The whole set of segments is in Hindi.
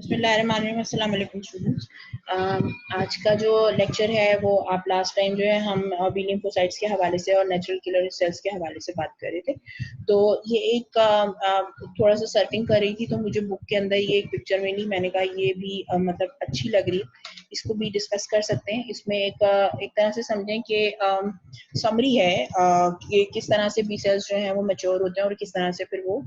बिस्मिल्लाहिर्रहमानिर्रहीम। अस्सलाम वालेकुम स्टूडेंट्स। आज का जो लेक्चर है वो आप लास्ट टाइम जो है हम बी लिम्फोसाइट्स के हवाले से और नेचुरल किलर सेल्स के हवाले से बात कर रहे थे। तो ये एक थोड़ा सा सर्फिंग कर रही थी तो मुझे बुक के अंदर ये एक पिक्चर मिली। मैंने कहा ये भी मतलब अच्छी लग रही है, इसको भी डिस्कस कर सकते हैं। इसमें एक तरह से समझें कि समरी है कि किस तरह से बी सेल्स जो हैं वो मैच्योर होते हैं और किस तरह से फिर वो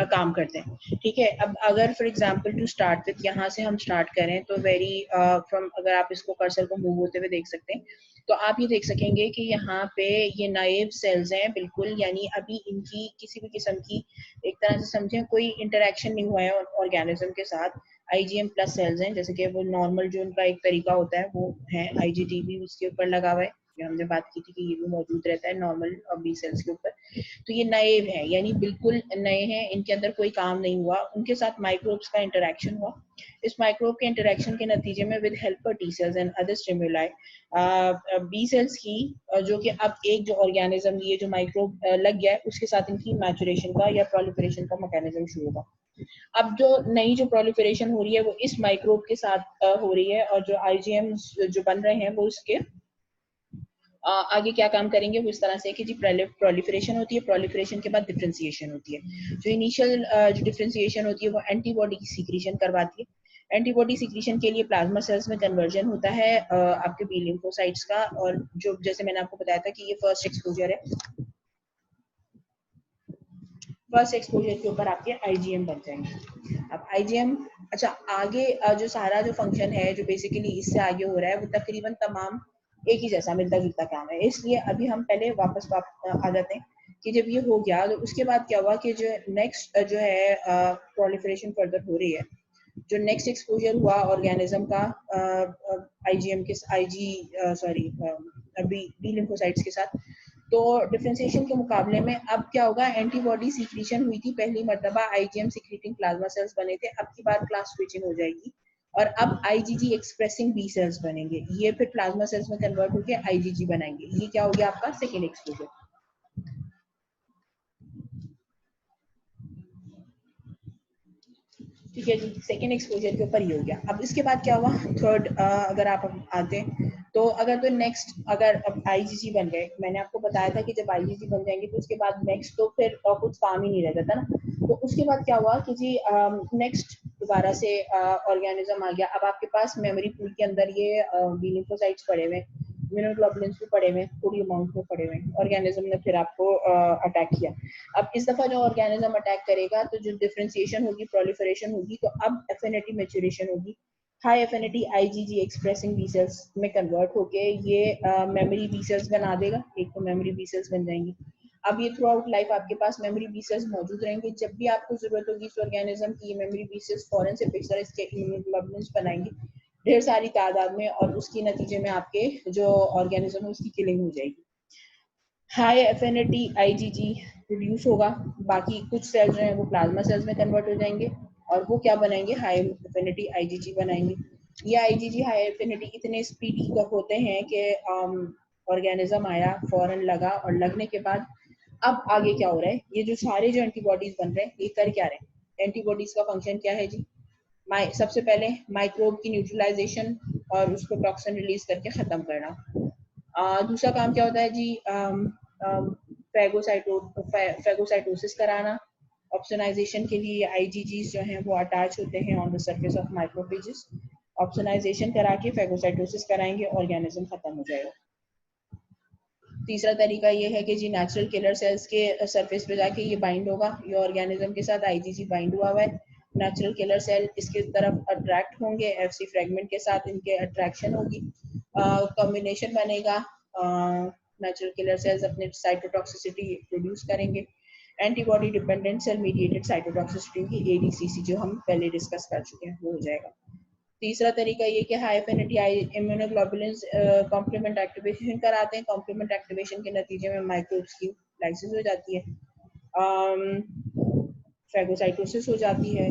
काम करते हैं। ठीक है, अब अगर for example to start with यहाँ से हम स्टार्ट करें तो वेरी फ्रॉम अगर आप इसको कर्सर को मूव होते हुए देख सकते हैं तो आप ये देख सकेंगे कि यहाँ पे ये नाइव सेल्स हैं बिल्कुल, यानी अभी इनकी किसी भी किस्म की एक तरह से समझें कोई इंटरेक्शन नहीं हुआ है ऑर्गेनिज्म के साथ। आईजीएम प्लस सेल्स हैं, जैसे कि वो नॉर्मल जो उनका एक तरीका होता है वो है। आईजीटी भी उसके ऊपर लगा हुआ है, जो हमने बात की थी कि ये भी मौजूद रहता है नॉर्मल बी सेल्स के ऊपर। तो ये नए हैं, यानी बिल्कुल नए हैं, इनके अंदर कोई काम नहीं हुआ, उनके साथ माइक्रोब्स का इंटरेक्शन हुआ। इस माइक्रोब के इंटरेक्शन के नतीजे में with helper T cells and other stimuli B cells की जो कि अब एक जो ऑर्गेनिज्म ये जो माइक्रोब लग गया है उसके साथ इनकी मैचुरेशन का या प्रोलिफरेशन का मैकेनिज्म शुरू होगा। अब जो नई जो प्रोलिफरेशन हो रही है वो इस माइक्रोब के साथ हो रही है, और जो आईजीएम जो बन रहे हैं वो इसके आगे क्या काम करेंगे वो इस तरह से कि जी प्रोलिफरेशन होती है, प्रोलिफरेशन के बाद डिफरेंशिएशन होती है। जो इनिशियल जो डिफरेंशिएशन होती है वो एंटीबॉडी की सीक्रेशन करवाती है। एंटीबॉडी सीक्रेशन के लिए प्लाज्मा सेल्स में कन्वर्जन होता है आपके बी लिम्फोसाइट्स का, और जो जैसे मैंने आपको बताया था कि ये फर्स्ट एक्सपोजर है, फर्स्ट एक्सपोजर के ऊपर आपके आईजीएम बन जाएंगे। अब आईजीएम अच्छा आगे जो सारा जो फंक्शन है जो बेसिकली इससे आगे हो रहा है वो तकरीबन तमाम एक ही जैसा मिलता जुलता काम है। इसलिए अभी हम पहले वापस आ जाते हैं कि जब ये हो गया तो उसके बाद क्या हुआ कि जो नेक्स्ट जो है प्रोलिफरेशन फर्दर हो रही है। जो नेक्स्ट एक्सपोजर हुआ ऑर्गेनिज्म का आईजीएम के आईजी सॉरी बी लिम्फोसाइट्स के साथ, तो डिफरेंशिएशन के मुकाबले में अब क्या होगा, एंटीबॉडी सीक्रेशन हुई थी पहली मर्तबा, आईजीएम सीक्रेटिंग प्लाज्मा सेल्स बने थे। अब की बार क्लास स्विचिंग हो जाएगी और अब आईजीजी एक्सप्रेसिंग बी सेल्स बनेंगे, ये फिर प्लाज्मा सेल्स में कन्वर्ट होकर आईजीजी बनाएंगे। ये क्या हो गया आपका सेकेंड एक्सपोजर। ठीक है जी, सेकेंड एक्सपोजर के ऊपर ये हो गया। अब इसके बाद क्या हुआ, थर्ड अगर आप आते हैं तो अगर तो नेक्स्ट अगर अब आईजीजी बन गए, मैंने आपको बताया था कि जब आईजीजी बन जाएंगे तो उसके बाद नेक्स्ट तो फिर कुछ काम ही नहीं रह जाता ना। तो उसके बाद क्या हुआ कि जी नेक्स्ट दोबारा से ऑर्गेनिज्म आ गया। अब आपके पास मेमोरी पूल के अंदर ये बी लिम्फोसाइट्स पड़े हुए, इम्यूनोग्लोबुलिन्स भी पड़े हुए, थोड़ी अमाउंट में पड़े हुए, ऑर्गेनिज्म ने फिर आपको अटैक किया। अब इस दफा जो ऑर्गेनिज्म अटैक करेगा तो जो डिफरेंशिएशन होगी, प्रोलिफरेशन होगी, तो अब एफिनिटी मैच्योरेशन होगी, high affinity IgG expressing B cells में कन्वर्ट होके ये मेमोरी बी सेल्स बना देगा। एक तो मेमोरी बी सेल्स बन जाएंगी। अब ये थ्रू आउट लाइफ आपके पास मेमोरी बी सेल्स मौजूद रहेंगे। जब भी आपको जरूरत होगी इस ऑर्गेनिज्म की, ये मेमोरी बी सेल्स फौरन से फिक्सर इसके इम्यूनोग्लोबुलिन्स बनाएंगे ढेर सारी तादाद में, और उसकी नतीजे में आपके जो ऑर्गेनिज्म है उसकी किलिंग हो जाएगी। हाई एफिनिटी आईजीजी प्रोड्यूस होगा, बाकी कुछ सेल्स जो हैं वो प्लाज्मा सेल्स में कन्वर्ट हो जाएंगे और वो क्या बनाएंगे, हाई एफिनिटी आईजीजी बनाएंगे। ये आईजीजी हाई एफिनिटी इतने स्पीडी होते हैं कि ऑर्गेनिज्म आया, फौरन लगा, और लगने के बाद अब आगे क्या हो रहा है, ये जो सारे जो एंटीबॉडीज बन रहे हैं ये कर क्या रहे हैं। एंटीबॉडीज का फंक्शन क्या है जी, सबसे पहले माइक्रोब की न्यूट्रलाइजेशन और उसको टॉक्सिन रिलीज करके खत्म करना। दूसरा काम क्या होता है जी, फैगोसाइटोसिस कराना। ऑप्सोनाइजेशन के लिए आईजीजीज जो हैं वो अटैच होते हैं on the surface of macrophages. Opsonization करा के फैगोसाइटोसिस कराएंगे, ऑर्गेनिज्म खत्म हो जाएगा। तीसरा तरीका ये है कि जी नेचुरल किलर सेल्स के सरफेस पे जाके ये बाइंड होगा, ये ऑर्गेनिज्म के साथ आईजीजी बाइंड हुआ हुआ है। नेचुरल किलर सेल इसके तरफ अट्रैक्ट होंगे, एफसी फ्रेगमेंट के साथ इनके अट्रैक्शन होगी, कॉम्बिनेशन बनेगा, नेचुरल किलर सेल्स अपने साइटोटॉक्सिसिटी प्रोड्यूस करेंगे। Antibody dependent cell mediated cytotoxicity की एडीसीसी जो हम पहले डिस्कस कर चुके हैं वो हो जाएगा। तीसरा तरीका ये कि high affinity immunoglobulins complement activation कराते हैं। कॉम्प्लीमेंट एक्टिवेशन के नतीजे में माइक्रोब्स की लाइसिस हो जाती है, फैगोसाइटोसिस हो जाती है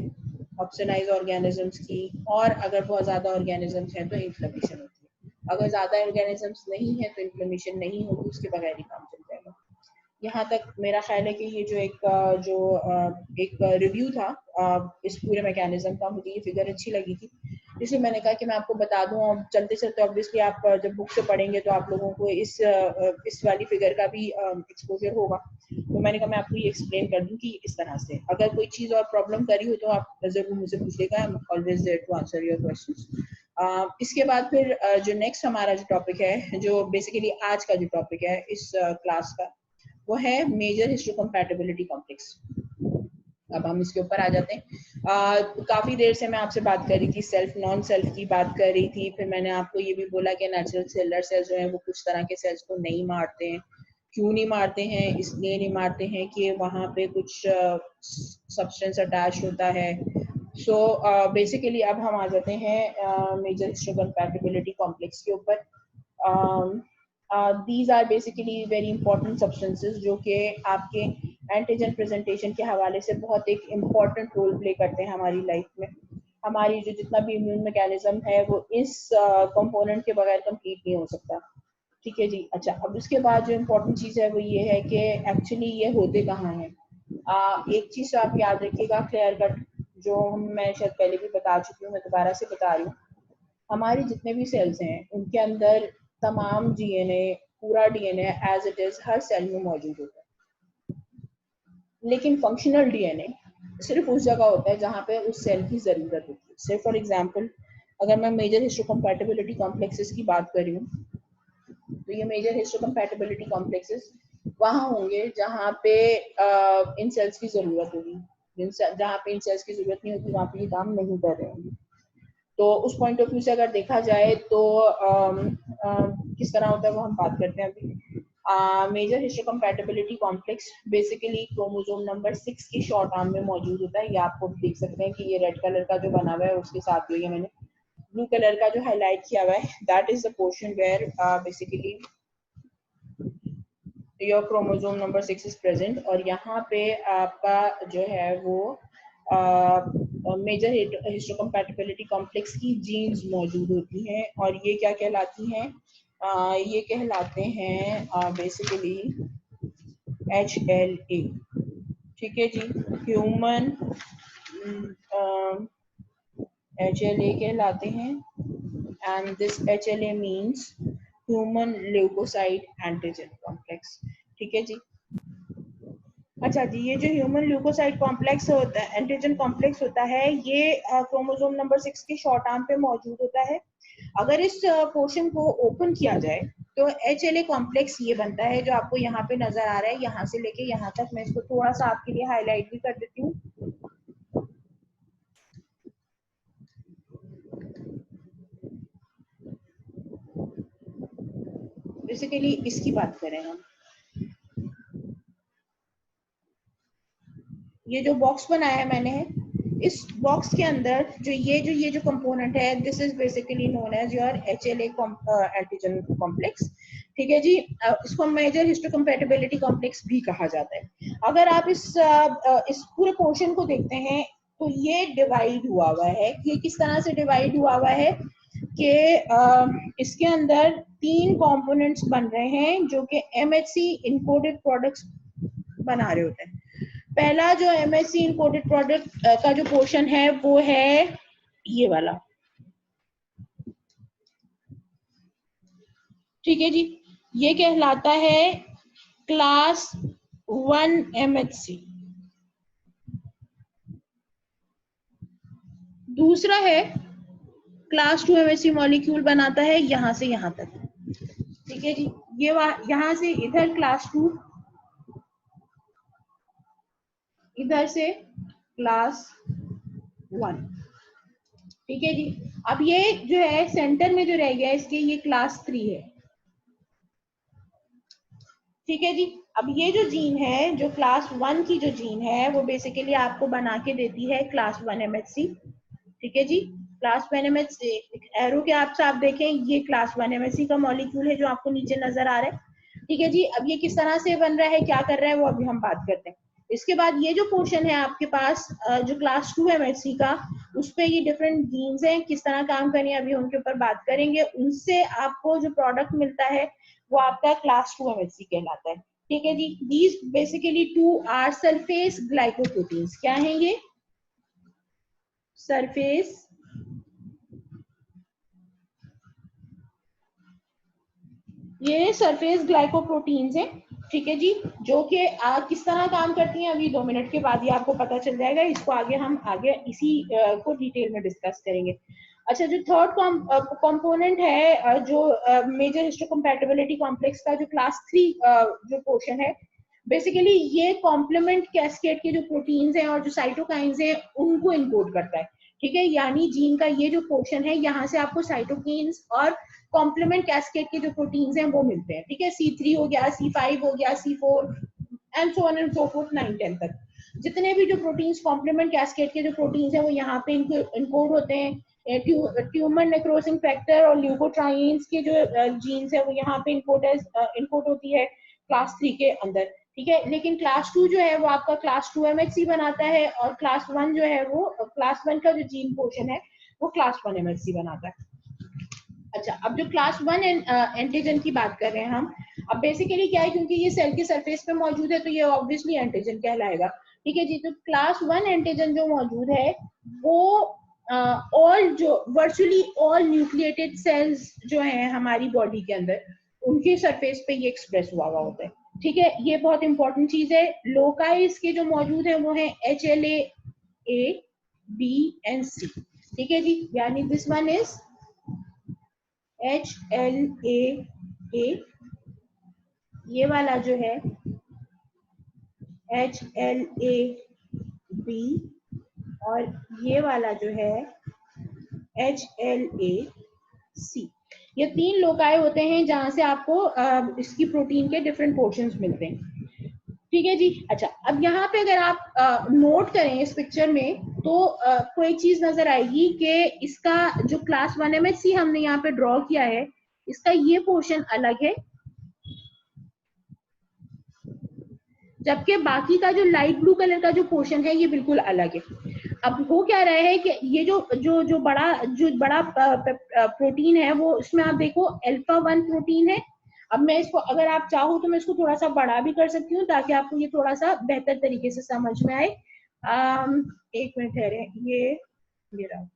ऑप्सोनाइज ऑर्गेनिजम्स की, और अगर बहुत ज़्यादा ऑर्गेनिजम्स हैं तो इन्फ्लेमेशन होती है। अगर ज़्यादा ऑर्गेनिजम्स नहीं है तो इन्फ्लेमेशन नहीं होगी, उसके बगैर ही काम चल जाएगा। यहाँ तक मेरा ख्याल है कि ये जो एक रिव्यू था इस पूरे मैकेनिज्म का, मुझे ये फिगर अच्छी लगी थी, इसलिए मैंने कहा कि मैं आपको बता दूं। और चलते चलते ऑब्वियसली आप जब बुक से पढ़ेंगे तो आप लोगों को इस वाली फिगर का भी एक्सपोजर होगा, तो मैंने कहा मैं आपको ये एक्सप्लेन कर दूं कि इस तरह से अगर कोई चीज़ और प्रॉब्लम करी हो तो आप जरूर मुझसे पूछिएगा, I am always there to answer your questions. इसके बाद फिर जो नेक्स्ट हमारा जो टॉपिक है, जो बेसिकली आज का जो टॉपिक है इस क्लास का, वो है मेजर हिस्टोकम्पैटिबिलिटी कॉम्प्लेक्स। अब हम इसके ऊपर आ जाते हैं। काफी देर से मैं आपसे बात कर रही थी सेल्फ नॉन सेल्फ की बात कर रही थी, फिर मैंने आपको ये भी बोला कि नेचुरल सेलर सेल्स जो है वो कुछ तरह के सेल्स को नहीं मारते हैं। क्यों नहीं मारते हैं? इसलिए नहीं मारते हैं कि वहां पे कुछ सब्सटेंस अटैच होता है। सो बेसिकली अब हम आ जाते हैं मेजर हिस्टोकम्पैटिबिलिटी कॉम्प्लेक्स के ऊपर। these are basically very important substances जो कि आपके एंटीजन प्रेजेंटेशन के हवाले से बहुत एक इम्पॉर्टेंट रोल प्ले करते हैं हमारी लाइफ में। हमारी जो जितना भी इम्यून मैकेनिज्म है वो इस कंपोनेंट के बगैर कंप्लीट नहीं हो सकता। ठीक है जी। अच्छा, अब उसके बाद जो इम्पोर्टेंट चीज़ है वो ये है कि एक्चुअली ये होते कहाँ हैं। एक चीज़ तो आप याद रखिएगा क्लियर कट, जो मैं शायद पहले भी बता चुकी हूँ, मैं दोबारा से बता रही हूँ। हमारे जितने भी सेल्स हैं उनके अंदर तमाम डीएनए, पूरा डीएनए एज इट इज हर सेल में मौजूद होता है, लेकिन फंक्शनल डीएनए सिर्फ उस जगह होता है जहाँ पे उस सेल की जरूरत होती है। सिर्फ फॉर एग्जांपल, अगर मैं मेजर हिस्टोकम्पैटिबिलिटी कॉम्प्लेक्सेस की बात कर रही हूँ, तो ये मेजर हिस्टोकम्पैटिबिलिटी कॉम्प्लेक्सेस वहाँ होंगे जहाँ पे इन सेल्स की जरूरत होगी। जहाँ पे इन सेल्स की जरूरत नहीं होती वहाँ पे ये काम नहीं कर रहे होंगे। तो उस पॉइंट ऑफ व्यू से अगर देखा जाए तो किस तरह होता है वो हम बात करते हैं अभी। Major histocompatibility complex basically chromosome number 6 की शॉर्ट आर्म में मौजूद होता है। ये आपको देख सकते हैं कि ये रेड कलर का जो बना हुआ है उसके साथ जो ये मैंने ब्लू कलर का जो हाईलाइट किया हुआ है, that is the portion where basically your chromosome number 6 is present. और यहाँ पे आपका जो है वो मेजर हिस्टोकम्पैटिबिलिटी कॉम्प्लेक्स की जीन्स मौजूद होती हैं, और ये क्या कहलाती हैं? ये कहलाते हैं बेसिकली HLA। ठीक है जी। ह्यूमन HLA कहलाते हैं, and this HLA means human leukocyte antigen complex. ठीक है जी। अच्छा जी, ये जो ह्यूमन ल्यूकोसाइट कॉम्प्लेक्स होता है, एंटीजन कॉम्प्लेक्स होता है, ये क्रोमोसोम नंबर 6 की शॉर्ट आर्म पे मौजूद होता है। अगर इस पोर्शन को ओपन किया जाए तो HLA कॉम्प्लेक्स ये बनता है जो आपको यहाँ पे नजर आ रहा है, यहाँ से लेके यहाँ तक। मैं इसको थोड़ा सा आपके लिए हाईलाइट भी कर देती हूँ। बेसिकली इसकी बात करें हम, ये जो बॉक्स बनाया है मैंने, इस बॉक्स के अंदर जो ये जो कंपोनेंट है, this is basically known as your HLA antigen complex. ठीक है जी। इसको मेजर हिस्टोकम्पैटिबिलिटी कॉम्प्लेक्स भी कहा जाता है। अगर आप इस पूरे पोर्शन को देखते हैं तो ये डिवाइड हुआ है। ये किस तरह से डिवाइड हुआ है कि इसके अंदर 3 कंपोनेंट्स बन रहे हैं जो कि MHC इनकोडेड प्रोडक्ट्स बना रहे होते हैं। पहला जो MHC इनकोडेड प्रोडक्ट का जो पोर्शन है वो है ये वाला। ठीक है जी। ये कहलाता है क्लास 1 MHC। दूसरा है क्लास 2 MHC मॉलिक्यूल बनाता है यहां से यहां तक। ठीक है जी। ये यहां से इधर क्लास 2, इधर से क्लास 1। ठीक है जी। अब ये जो है सेंटर में जो रह गया इसके, ये क्लास 3 है। ठीक है जी। अब ये जो जीन है, जो क्लास 1 की जो जीन है, वो बेसिकली आपको बना के देती है क्लास 1 MHC। ठीक है जी। क्लास 1 MHC एरो के आप देखें, ये क्लास 1 MHC का मॉलिक्यूल है जो आपको नीचे नजर आ रहा है। ठीक है जी। अब ये किस तरह से बन रहा है, क्या कर रहा है, वो अभी हम बात करते हैं। इसके बाद ये जो पोर्शन है आपके पास जो क्लास 2 MHC का, उस पे ये डिफरेंट जीन्स हैं, किस तरह काम करनी है अभी उनके ऊपर बात करेंगे। उनसे आपको जो प्रोडक्ट मिलता है वो आपका क्लास 2 MHC कहलाता है। ठीक है जी। These basically two are surface glycoproteins. क्या हैं ये? सरफेस ये सरफेस ग्लाइकोप्रोटीन्स हैं, ठीक है जी, जो कि किस तरह काम करती हैं अभी 2 मिनट के बाद ही आपको पता चल जाएगा। इसको आगे हम आगे इसी को डिटेल में डिस्कस करेंगे। अच्छा, जो थर्ड कंपोनेंट है, जो मेजर हिस्टोकम्पैटिबिलिटी कॉम्प्लेक्स का जो क्लास 3 जो पोर्शन है, बेसिकली ये कॉम्प्लीमेंट कैस्केड के जो प्रोटीन्स हैं और जो साइटोकाइंस हैं उनको इनकोड करता है, ठीक है। यानी जीन का ये जो पोर्शन है, यहाँ से आपको साइटोकिन्स और कॉम्प्लीमेंट कैस्केड के जो प्रोटीन्स हैं वो मिलते हैं, ठीक है। C3 हो गया, C5 हो गया, C4 and so on and so fourth 9 10 तक जितने भी जो प्रोटीन्स कॉम्प्लीमेंट कैस्केड के जो प्रोटीन्स हैं वो यहाँ पे इनकोड होते हैं। ट्यूमर नेक्रोसिंग फैक्टर और ल्यूकोट्राइन्स के जो जीन्स है वो यहाँ पे इनकोड होती है क्लास 3 के अंदर, ठीक है। लेकिन क्लास 2 जो है वो आपका क्लास 2 MHC बनाता है और क्लास 1 जो है वो क्लास 1 का जो जीन पोर्शन है वो क्लास 1 MHC बनाता है। अच्छा, अब जो क्लास 1 एंटीजन की बात कर रहे हैं हम, अब बेसिकली क्या है, क्योंकि ये सेल के सरफेस पे मौजूद है तो ये ऑब्वियसली एंटीजन कहलाएगा, ठीक है जी। तो क्लास 1 एंटीजन जो मौजूद है वो ऑल जो वर्चुअली ऑल न्यूक्लिएटेड सेल्स जो हैं हमारी बॉडी के अंदर उनके सरफेस पे ये एक्सप्रेस हुआ होता है, ठीक है। ये बहुत इंपॉर्टेंट चीज है। लोकाई इसके जो मौजूद है वो है HLA A B and C, ठीक है जी। यानी दिस वन इज HLA, ये वाला जो है HLA-B और ये वाला जो है HLA-C। ये 3 लोकाई होते हैं जहां से आपको इसकी प्रोटीन के डिफरेंट पोर्शंस मिलते हैं, ठीक है जी। अच्छा, अब यहाँ पे अगर आप नोट करें इस पिक्चर में तो कोई चीज नजर आएगी कि इसका जो क्लास 1 MHC हमने यहाँ पे ड्रॉ किया है, इसका ये पोर्शन अलग है, जबकि बाकी का जो लाइट ब्लू कलर का जो पोर्शन है ये बिल्कुल अलग है। अब हो क्या रहा है कि ये जो बड़ा प्रोटीन है वो इसमें आप देखो अल्फा 1 प्रोटीन है। अब मैं इसको अगर आप चाहो तो मैं इसको थोड़ा सा बड़ा भी कर सकती हूँ ताकि आपको ये थोड़ा सा बेहतर तरीके से समझ में आए। एक मिनट ठहरे, ये रहा।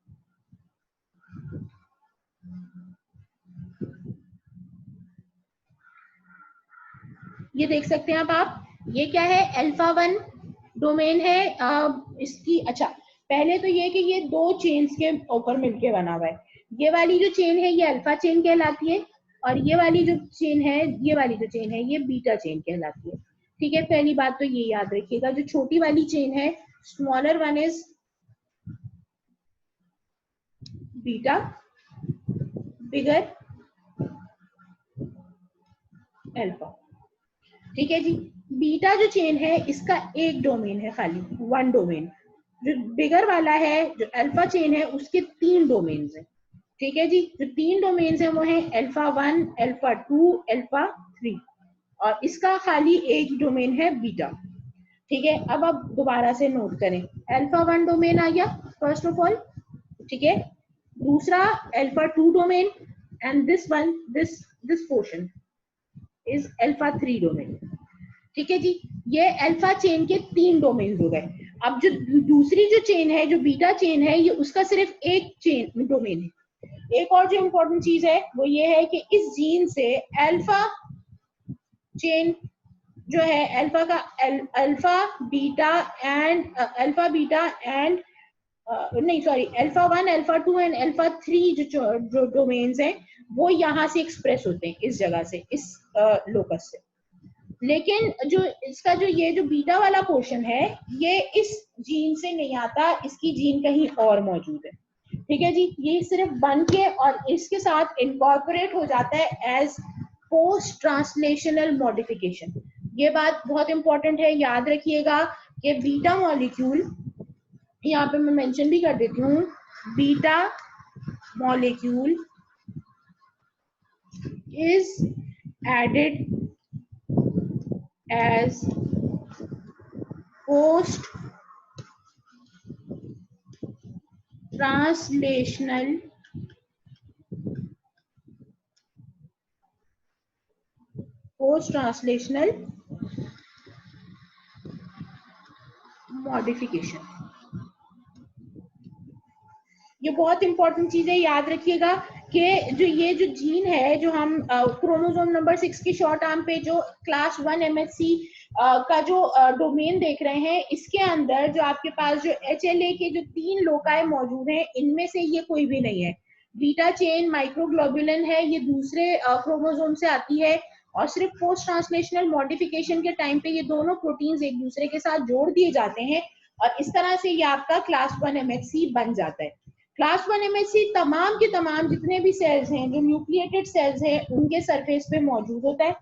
ये देख सकते हैं आप ये क्या है, अल्फा 1 डोमेन है इसकी। अच्छा, पहले तो ये कि ये 2 चेन्स के ऊपर मिलके बना हुआ है। ये वाली जो चेन है ये अल्फा चेन कहलाती है और ये वाली जो चेन है ये बीटा चेन कहलाती है, ठीक है। पहली बात तो ये याद रखिएगा, जो छोटी वाली चेन है smaller one is beta, bigger alpha, ठीक है जी। बीटा जो चेन है इसका एक डोमेन है, खाली 1 डोमेन। जो बिगर वाला है, जो अल्फा चेन है, उसके 3 डोमेन्स हैं, ठीक है जी। जो 3 डोमेन्स हैं वो है अल्फा 1, अल्फा 2, अल्फा 3 और इसका खाली एक डोमेन है बीटा, ठीक है। अब आप दोबारा से नोट करें, अल्फा 1 डोमेन आ गया फर्स्ट ऑफ ऑल, ठीक है। दूसरा alpha 2 domain and this portion is alpha 3 domain, ठीक है जी। ये अल्फा चेन के 3 डोमेन हो गए। अब जो दूसरी जो चेन है, जो बीटा चेन है, ये उसका सिर्फ एक चेन डोमेन है। एक और जो इम्पोर्टेंट चीज है वो ये है कि इस जीन से अल्फा चेन जो है अल्फा का अल्फा बीटा एंड नहीं sorry alpha 1, alpha 2 and alpha 3 जो डोमेन्स हैं वो यहाँ से एक्सप्रेस होते हैं इस जगह से, इस लोकस से। लेकिन जो इसका जो बीटा वाला पोर्शन है ये इस जीन से नहीं आता, इसकी जीन कहीं और मौजूद है, ठीक है जी। ये सिर्फ बन के और इसके साथ इनकॉर्पोरेट हो जाता है एज पोस्ट ट्रांसलेशनल मॉडिफिकेशन। ये बात बहुत इंपॉर्टेंट है, याद रखिएगा कि बीटा मॉलिक्यूल, यहाँ पे मैं मेंशन भी कर देती हूँ, beta molecule is added as post translational modification. ये बहुत इंपॉर्टेंट चीज है, याद रखिएगा कि जो ये जो जीन है, जो हम क्रोमोसोम नंबर 6 की शॉर्ट आर्म पे जो क्लास 1 MHC का जो डोमेन देख रहे हैं, इसके अंदर जो आपके पास जो HLA के जो 3 लोकाई मौजूद हैं, इनमें से ये कोई भी नहीं है। बीटा चेन माइक्रोग्लोबुलिन है, ये दूसरे क्रोमोसोम से आती है, और सिर्फ पोस्ट ट्रांसलेशनल मॉडिफिकेशन के टाइम पे ये दोनों प्रोटीन्स एक दूसरे के साथ जोड़ दिए जाते हैं, और इस तरह से ये आपका क्लास 1 MHC बन जाता है। क्लास 1 MHC तमाम के तमाम जितने भी सेल्स हैं, जो न्यूक्लिएटेड सेल्स हैं, उनके सरफेस पे मौजूद होता है।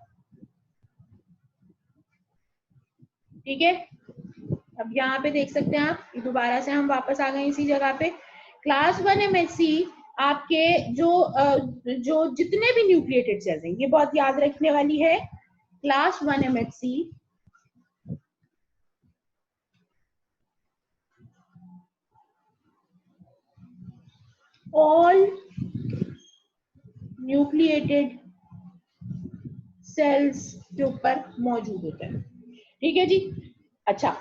ठीक है, अब यहाँ पे देख सकते हैं आप, दोबारा से हम वापस आ गए इसी जगह पे। क्लास 1 MHC आपके जो जितने भी न्यूक्लिएटेड सेल्स हैं, ये बहुत याद रखने वाली है, class 1 MHC all nucleated cells के ऊपर मौजूद होता है। ठीक है जी। अच्छा,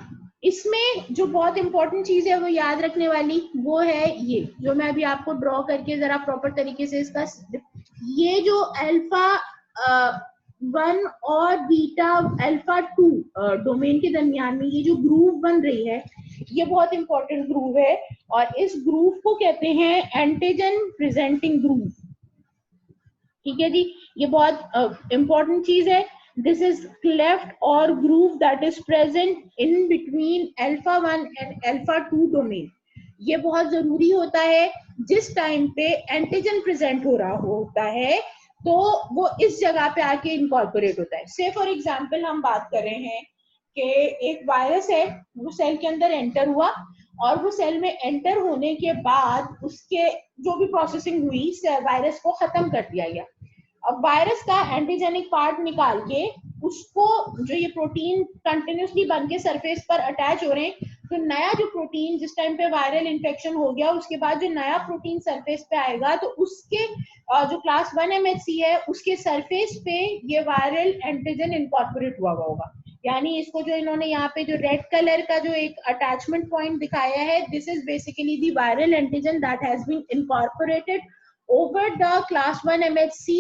इसमें जो बहुत इंपॉर्टेंट चीज है वो याद रखने वाली, वो है ये जो मैं अभी आपको ड्रॉ करके जरा प्रॉपर तरीके से इसका, ये जो अल्फा 1 और बीटा अल्फा 2 डोमेन के दरमियान में ये जो ग्रूव बन रही है, ये बहुत इंपॉर्टेंट ग्रूव है, और इस ग्रूव को कहते हैं एंटीजन प्रेजेंटिंग ग्रूव। ठीक है जी, ये बहुत इंपॉर्टेंट चीज है। This is cleft or groove that is present in between alpha 1 and alpha 2 domain. ये बहुत जरूरी होता है, जिस टाइम पे एंटीजन प्रेजेंट हो रहा होता है तो वो इस जगह पे आके इनकॉर्पोरेट होता है। से फॉर एग्जांपल हम बात कर रहे हैं कि एक वायरस है, वो सेल के अंदर एंटर हुआ, और वो सेल में एंटर होने के बाद उसके जो भी प्रोसेसिंग हुई, वायरस को खत्म कर दिया गया। अब वायरस का एंटीजेनिक पार्ट निकाल के उसको, जो ये प्रोटीन कंटिन्यूसली बन के सरफेस पर अटैच हो रहे हैं, तो नया जो प्रोटीन, जिस टाइम पे वायरल इन्फेक्शन हो गया, उसके बाद जो नया प्रोटीन सरफेस पे आएगा, तो उसके जो क्लास 1 MHC है, उसके सरफेस पे ये वायरल एंटीजन इनकॉर्पोरेट हुआ होगा। यानी इसको जो इन्होंने यहाँ पे जो रेड कलर का जो एक अटैचमेंट पॉइंट दिखाया है, this is basically the viral antigen that has been incorporated over the class 1 MHC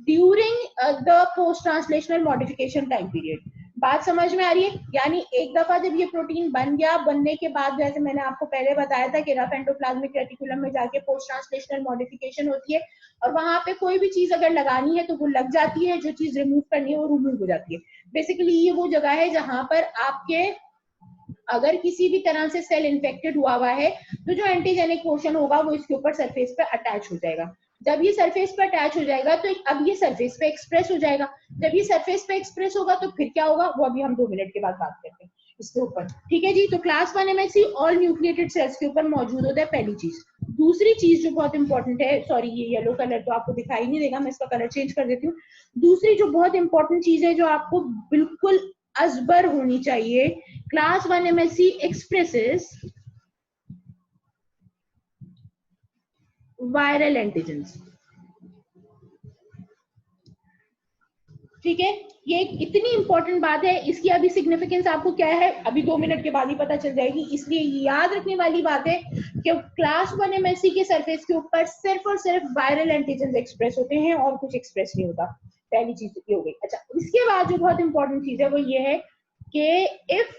during the post translational modification time period. बात समझ में आ रही है? यानी एक दफा जब ये प्रोटीन बन गया, बनने के बाद जैसे मैंने आपको पहले बताया था कि रफ एंडोप्लाज्मिक रेटिकुलम में जाके पोस्ट ट्रांसलेशनल मॉडिफिकेशन होती है, और वहां पे कोई भी चीज अगर लगानी है तो वो लग जाती है, जो चीज रिमूव करनी है वो रिमूव हो जाती है। बेसिकली ये वो जगह है जहां पर आपके अगर किसी भी तरह से सेल इन्फेक्टेड हुआ है, तो जो एंटीजेनिक पोर्शन होगा वो इसके ऊपर सरफेस पे अटैच हो जाएगा। जब ये सरफेस पे अटैच हो जाएगा तो अब ये सरफेस पे एक्सप्रेस हो जाएगा। जब ये सरफेस पे एक्सप्रेस होगा तो फिर क्या होगा, वो अभी हम 2 मिनट के बाद बात करते हैं इसके ऊपर। ठीक है जी। तो class 1 MHC all nucleated cells के ऊपर मौजूद होता है, पहली चीज। दूसरी चीज जो बहुत इंपॉर्टेंट है, सॉरी ये येलो कलर तो आपको दिखाई नहीं देगा, मैं इसका कलर चेंज कर देती हूँ। दूसरी जो बहुत इंपॉर्टेंट चीज है, जो आपको बिल्कुल अजबर होनी चाहिए, class 1 MHC expresses viral antigens. ठीक है, ये एक इतनी इंपॉर्टेंट बात है, इसकी अभी सिग्निफिकेंस आपको क्या है अभी 2 मिनट के बाद ही पता चल जाएगी। इसलिए याद रखने वाली बात है कि क्लास 1 MHC के सरफेस के ऊपर सिर्फ और सिर्फ वायरल एंटीजेंस एक्सप्रेस होते हैं और कुछ एक्सप्रेस नहीं होता। पहली चीज ये हो गई। अच्छा, इसके बाद जो बहुत इंपॉर्टेंट चीज है वो ये है कि if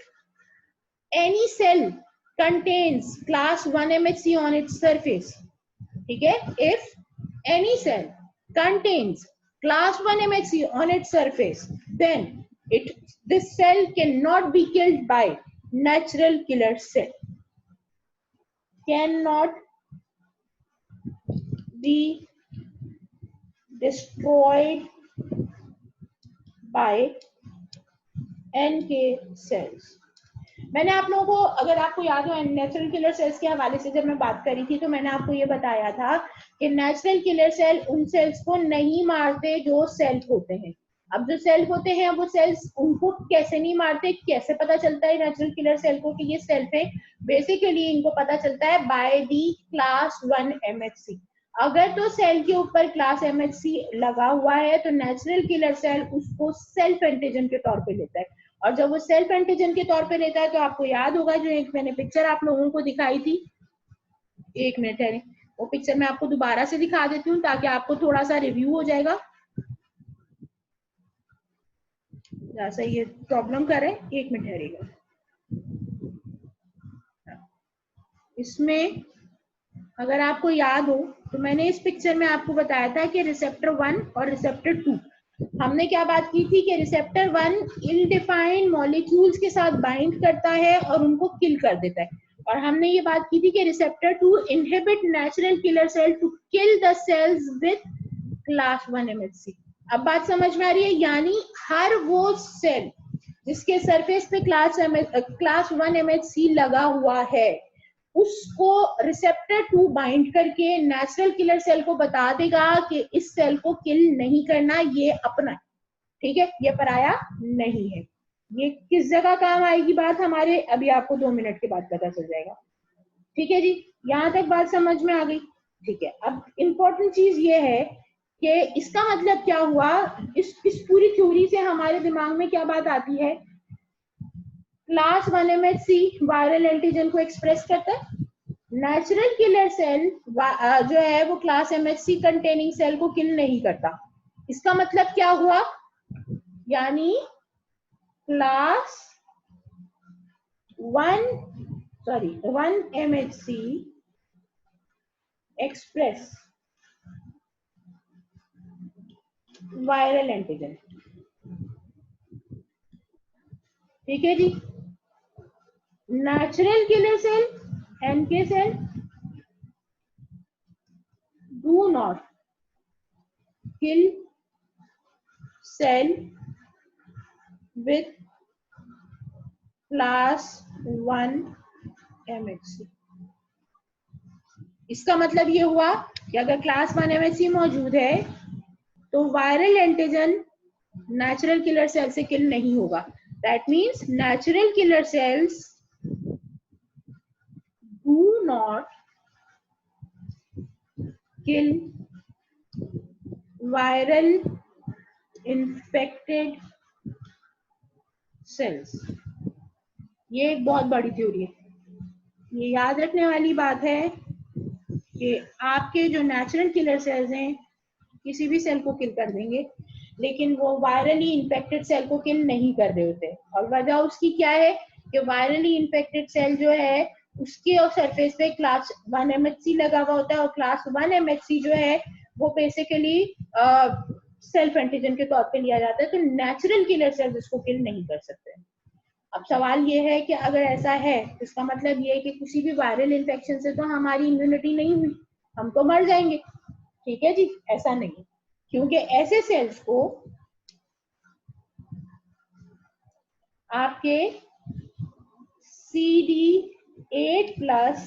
any cell contains class 1 MHC on its surface, ठीक है, if any cell contains class 1 MHC on its surface, then this cell cannot be killed by natural killer cell, cannot be destroyed by NK cells. मैंने आप लोगों को, अगर आपको याद हो, नेचुरल किलर सेल्स के हवाले से जब मैं बात करी थी तो मैंने आपको ये बताया था कि नेचुरल किलर सेल उन सेल्स को नहीं मारते जो सेल्फ होते हैं। अब जो सेल्फ होते हैं वो सेल्स उनको कैसे नहीं मारते, कैसे पता चलता है नेचुरल किलर सेल को कि ये सेल्फ है? बेसिकली इनको पता चलता है बाय दी क्लास 1 MHC। अगर तो सेल के ऊपर क्लास MHC लगा हुआ है तो नेचुरल किलर सेल उसको सेल्फ एंटीजन के तौर पे लेता है, और जब वो सेल्फ एंटीजन के तौर पे लेता है तो आपको याद होगा जो एक मैंने पिक्चर आप लोगों को दिखाई थी, एक मिनट है, वो पिक्चर मैं आपको दोबारा से दिखा देती हूँ ताकि आपको थोड़ा सा रिव्यू हो जाएगा। जैसा ये प्रॉब्लम कर रहे हैं, एक मिनट ठहरेगा। इसमें अगर आपको याद हो तो मैंने इस पिक्चर में आपको बताया था कि रिसेप्टर 1 और रिसेप्टर 2, हमने क्या बात की थी कि रिसेप्टर 1 इल डिफाइंड मॉलिक्यूल्स के साथ बाइंड करता है और उनको किल कर देता है, और हमने ये बात की थी कि receptor 2 inhibit natural killer cell to kill the cells with class 1 MHC. अब बात समझ में आ रही है, यानी हर वो सेल जिसके सरफेस पे क्लास 1 एमएचसी लगा हुआ है उसको रिसेप्टर 2 बाइंड करके नेचुरल किलर सेल को बता देगा कि इस सेल को किल नहीं करना, ये अपना, ठीक है, ये पराया नहीं है। ये किस जगह काम आएगी बात हमारे, अभी आपको 2 मिनट के बाद पता चल जाएगा। ठीक है जी, यहां तक बात समझ में आ गई। ठीक है, अब इंपॉर्टेंट चीज ये है कि इसका मतलब क्या हुआ, इस पूरी थ्योरी से हमारे दिमाग में क्या बात आती है, क्लास 1 एमएचसी वायरल एंटीजन को एक्सप्रेस करता है, नेचुरल किलर सेल जो है वो क्लास एमएचसी कंटेनिंग सेल को किल नहीं करता। इसका मतलब क्या हुआ, यानी class 1 MHC express viral antigen. ठीक है जी, natural killer cell NK cell do not kill cell with class 1 MHC. इसका मतलब ये हुआ कि अगर क्लास 1 एमएचसी मौजूद है तो viral antigen natural killer cell से किल नहीं होगा। That means natural killer cells do not kill viral infected cells. ये एक बहुत बड़ी थ्योरी है, ये याद रखने वाली बात है कि आपके जो नेचुरल किलर सेल्स हैं किसी भी सेल को किल कर देंगे, लेकिन वो वायरली इन्फेक्टेड सेल को किल नहीं कर रहे होते। और वजह उसकी क्या है कि वायरली इन्फेक्टेड सेल जो है उसके और सरफेस पे क्लास 1 एमएचसी लगा हुआ होता है, और क्लास 1 एमएचसी जो है वो बेसिकली सेल्फ एंटीजन के तौर पे लिया जाता है, तो नेचुरल किलर सेल्स इसको किल नहीं कर सकते। अब सवाल ये है कि अगर ऐसा है तो इसका मतलब ये है कि किसी भी वायरल इन्फेक्शन से तो हमारी इम्यूनिटी नहीं हुई, हम तो मर जाएंगे। ठीक है जी, ऐसा नहीं, क्योंकि ऐसे सेल्स को आपके CD8+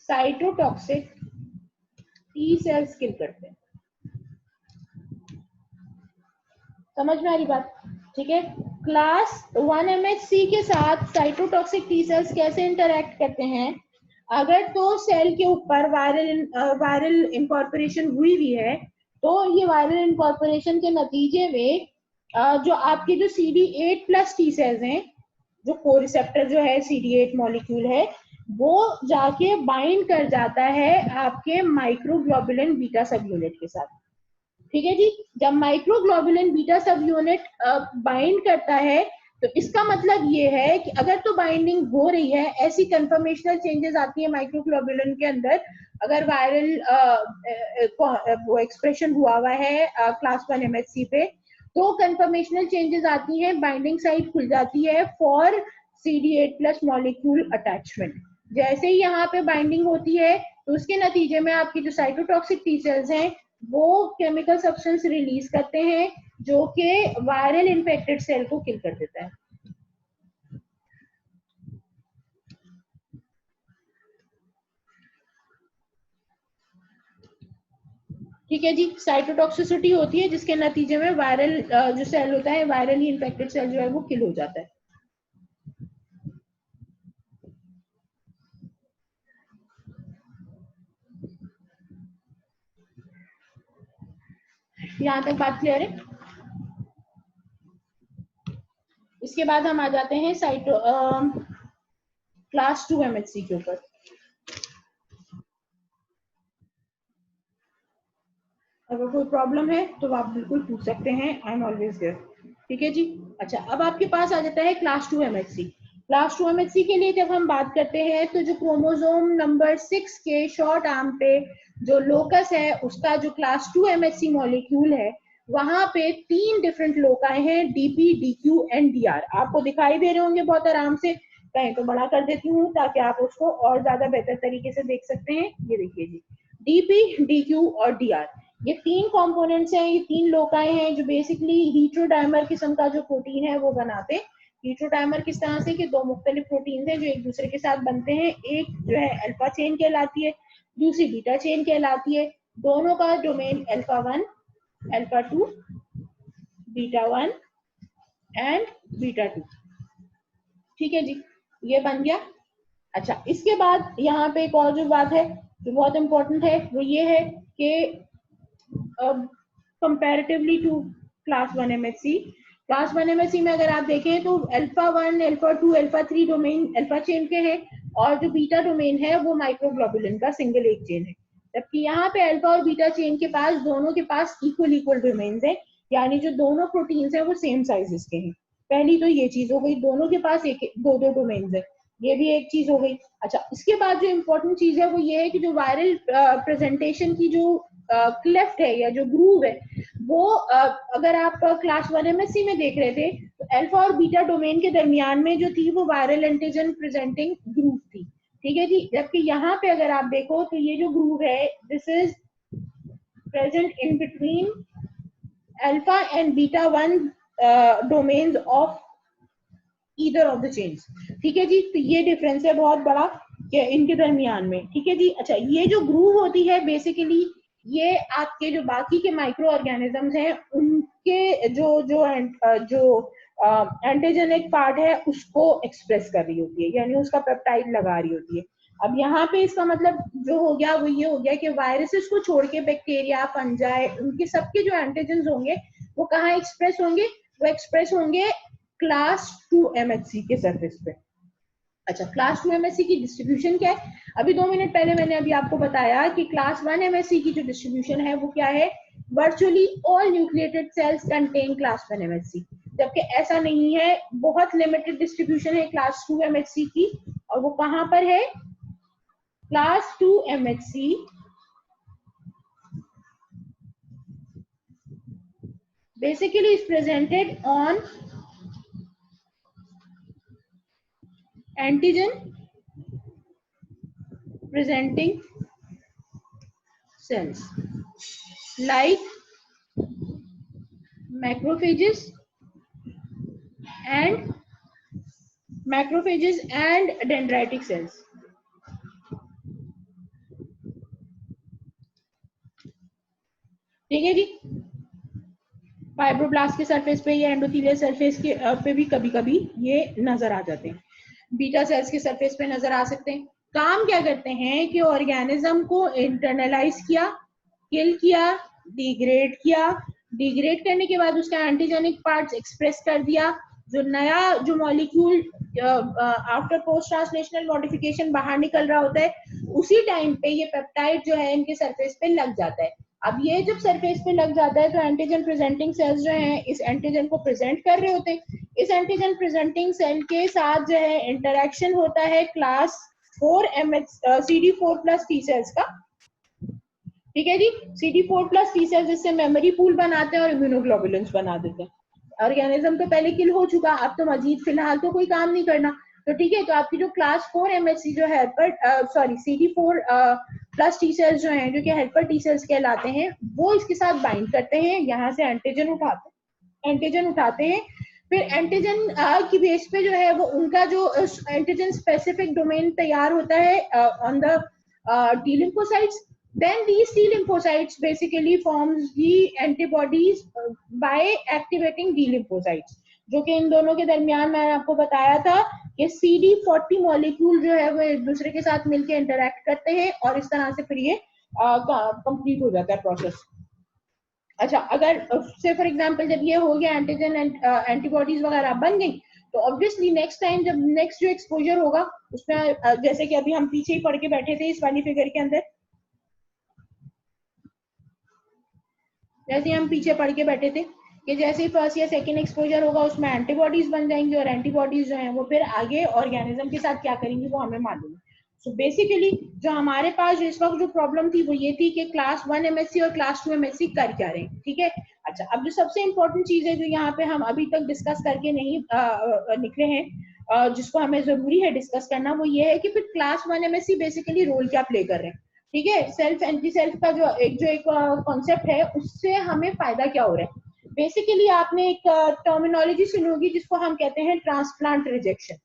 साइटोटॉक्सिक टी सेल्स किल करते हैं। समझ में आ रही बात? ठीक है, क्लास 1 एमएचसी के साथ साइटोटॉक्सिक टी सेल्स कैसे इंटरैक्ट करते हैं, अगर तो सेल के ऊपर वायरल इनकॉर्पोरेशन हुई है तो ये वायरल इनकॉर्पोरेशन के नतीजे में जो आपके जो CD8+ टी सेल्स हैं, जो को रिसेप्टर जो है CD8 मॉलिक्यूल है, वो जाके बाइंड कर जाता है आपके माइक्रोग्लोबुलिन बीटा सब यूनिट के साथ। ठीक है जी, जब माइक्रोग्लोबुलिन बीटा सब यूनिट बाइंड करता है तो इसका मतलब ये है कि अगर तो बाइंडिंग हो रही है, ऐसी कंफर्मेशनल चेंजेस आती है माइक्रोग्लोबुलिन के अंदर, अगर वायरल वो एक्सप्रेशन हुआ है क्लास 1 एमएचसी पे, तो कंफर्मेशनल चेंजेस आती हैं, बाइंडिंग साइट खुल जाती है फॉर CD8+ मॉलिक्यूल अटैचमेंट। जैसे ही यहाँ पे बाइंडिंग होती है तो उसके नतीजे में आपकी जो साइटोटॉक्सिक टी सेल्स हैं वो केमिकल सब्सटेंस रिलीज करते हैं जो कि वायरल इन्फेक्टेड सेल को किल कर देता है। ठीक है जी, साइटोटॉक्सिसिटी होती है जिसके नतीजे में वायरल जो सेल होता है, वायरली इन्फेक्टेड सेल जो है वो किल हो जाता है। यहाँ तक बात क्लियर है? इसके बाद हम आ जाते हैं साइटो क्लास 2 MHC के ऊपर। अगर कोई प्रॉब्लम है तो आप बिल्कुल पूछ सकते हैं, आई एम ऑलवेज देयर। ठीक है जी। अच्छा, अब आपके पास आ जाता है क्लास 2 MHC। क्लास 2 MHC के लिए जब हम बात करते हैं तो जो क्रोमोसोम नंबर 6 के शॉर्ट आर्म पे जो लोकस है उसका जो क्लास 2 MHC मॉलिक्यूल है, वहां पे 3 डिफरेंट लोकाएं हैं, डीपी, डीक्यू एंड डीआर। आपको दिखाई दे रहे होंगे बहुत आराम से, कहीं तो बड़ा कर देती हूँ ताकि आप उसको और ज्यादा बेहतर तरीके से देख सकते हैं। ये देखिए जी, डीपी, डीक्यू और डीआर, ये 3 कंपोनेंट्स हैं, ये 3 लोकाएं हैं जो बेसिकली हीट्रोडाइमर किस्म का जो प्रोटीन है वो बनाते हैं। हीट्रोडाइमर किस तरह से कि 2 मुख्तलिफ प्रोटीन हैं जो एक दूसरे के साथ बनते हैं। एक जो है अल्फा चेन कहलाती है, दूसरी बीटा चेन कहलाती है। दोनों का domain alpha 1, alpha 2, beta 1 and beta 2। ठीक है जी, ये बन गया। अच्छा, इसके बाद यहाँ पे एक और जो बात है जो बहुत इंपॉर्टेंट है वो ये है कि comparatively to class 1 MHC, class 1 MHC में अगर आप देखें तो alpha 1, alpha 2, alpha 3 domain alpha chain के हैं और जो बीटा डोमेन है वो माइक्रोग्लोबुलिन का सिंगल एक चेन है। जबकि यहाँ पे अल्फा और बीटा चेन के पास दोनों के पास इक्वल डोमेन्स हैं, यानी जो दोनों प्रोटीन्स हैं वो सेम साइजेस के हैं। पहली तो ये चीज हो गई, दोनों के पास एक दो डोमेन्स है, ये भी एक चीज हो गई। अच्छा, इसके बाद जो इम्पोर्टेंट चीज है वो ये है कि जो वायरल प्रेजेंटेशन की जो क्लेफ्ट है या जो ग्रूव है वो अगर आप क्लास 1 MHC में देख रहे थे तो अल्फा और बीटा डोमेन के दरमियान में जो थी वो वायरल एंटीजन प्रेजेंटिंग ग्रूव थी। ठीक है जी। जबकि यहाँ पे अगर आप देखो तो ये जो ग्रूव है this is present in between alpha and beta 1 domains of either of the chains. ठीक है जी, तो ये डिफरेंस है बहुत बड़ा इनके दरमियान में। ठीक है जी। अच्छा, ये जो ग्रूव होती है बेसिकली ये आपके जो बाकी के माइक्रो ऑर्गेनिजम्स हैं उनके जो एंटीजेनिक पार्ट है उसको एक्सप्रेस कर रही होती है, यानी उसका पेप्टाइड लगा रही होती है। अब यहाँ पे इसका मतलब जो हो गया वो ये हो गया कि वायरसेस को छोड़ के बैक्टीरिया, फंजाई, उनके सबके जो एंटीजेंस होंगे वो कहाँ एक्सप्रेस होंगे? वो एक्सप्रेस होंगे क्लास 2 MHC के सरफेस पे। अच्छा, क्लास 2 MHC की डिस्ट्रीब्यूशन क्या है? अभी 2 मिनट पहले मैंने अभी आपको बताया कि क्लास 1 MHC की जो डिस्ट्रीब्यूशन है वो क्या है? Virtually all nucleated sales contain class 1 MHC, जबकि ऐसा नहीं है, बहुत लिमिटेड डिस्ट्रीब्यूशन है क्लास 2 MHC की। और वो कहां पर है? Class 2 MHC basically is presented on antigen presenting cells like macrophages and dendritic cells। ठीक है जी। फाइब्रोब्लास्ट के सरफेस पे या एंडोथेलियल सरफेस के पे भी कभी कभी ये नजर आ जाते हैं, बीटा सेल्स के सरफेस पे नजर आ सकते हैं। काम क्या करते हैं कि ऑर्गेनिज्म को इंटरनलाइज किया, किल किया, डिग्रेड किया, डिग्रेड करने के बाद उसका एंटीजेनिक पार्ट्स एक्सप्रेस कर दिया, जो नया जो molecule after post translational modification बाहर निकल रहा होता है उसी टाइम पे ये पेप्टाइड जो है इनके सरफेस पे लग जाता है। अब ये जब सरफेस पे लग जाता है तो एंटीजन प्रेजेंटिंग सेल्स जो हैं इस एंटीजन को प्रेजेंट कर रहे होते हैं। इस एंटीजन प्रेजेंटिंग सेल के साथ जो है इंटरेक्शन होता है class 4 CD4 plus T cells का। ठीक है जी। CD4 प्लस टी सेल्स इससे मेमोरी पूल बनाते हैं और इम्यूनोग्लोबुलिन्स बना देते हैं। ऑर्गेनिज्म तो पहले किल हो चुका, अब तो मजीद फिलहाल तो कोई काम नहीं करना। तो ठीक है, तो आपकी जो क्लास 4 MHC जो है CD4 प्लस टी सेल्स जो हैं जो कि हेल्पर टी सेल्स कहलाते हैं वो इसके साथ बाइंड करते हैं, यहाँ से एंटीजन उठाते हैं। फिर एंटीजन की बेस पे जो है वो उनका जो एंटीजन स्पेसिफिक डोमेन तैयार होता है on the T lymphocytes। Then these T lymphocytes basically forms the antibodies by activating D lymphocytes, जो कि इन दोनों के दरमियान मैंने आपको बताया था कि CD40 मॉलिक्यूल जो है वो एक दूसरे के साथ मिलकर इंटरेक्ट करते हैं और इस तरह से फिर ये कंप्लीट हो जाता है प्रोसेस। अच्छा, अगर से फॉर एग्जांपल जब ये हो गया एंटीजन एंटीबॉडीज वगैरह बन गई तो ऑब्वियसली नेक्स्ट टाइम जब नेक्स्ट जो एक्सपोजर होगा उसमें जैसे कि अभी हम पीछे ही पढ़ के बैठे थे इस वाली फिगर के अंदर, जैसे हम पीछे पढ़ के बैठे थे कि जैसे ही फर्स्ट या सेकेंड एक्सपोजर होगा उसमें एंटीबॉडीज बन जाएंगी और एंटीबॉडीज जो है वो फिर आगे ऑर्गेनिज्म के साथ क्या करेंगी वो हमें मालूम है। सो बेसिकली जो हमारे पास इस वक्त जो प्रॉब्लम थी वो ये थी कि क्लास 1 एमएससी और क्लास 2 एमएससी कर क्या रहे हैं, ठीक है। अच्छा, अब जो सबसे इंपॉर्टेंट चीज है जो यहाँ पे हम अभी तक डिस्कस करके नहीं निकले हैं, जिसको हमें जरूरी है डिस्कस करना, वो ये है कि फिर क्लास 1 एमएससी बेसिकली रोल क्या प्ले कर रहे हैं, ठीक है। सेल्फ एंटी सेल्फ का जो एक कॉन्सेप्ट है उससे हमें फायदा क्या हो रहा है। बेसिकली आपने एक टर्मिनोलॉजी सुनी होगी जिसको हम कहते हैं ट्रांसप्लांट रिजेक्शन।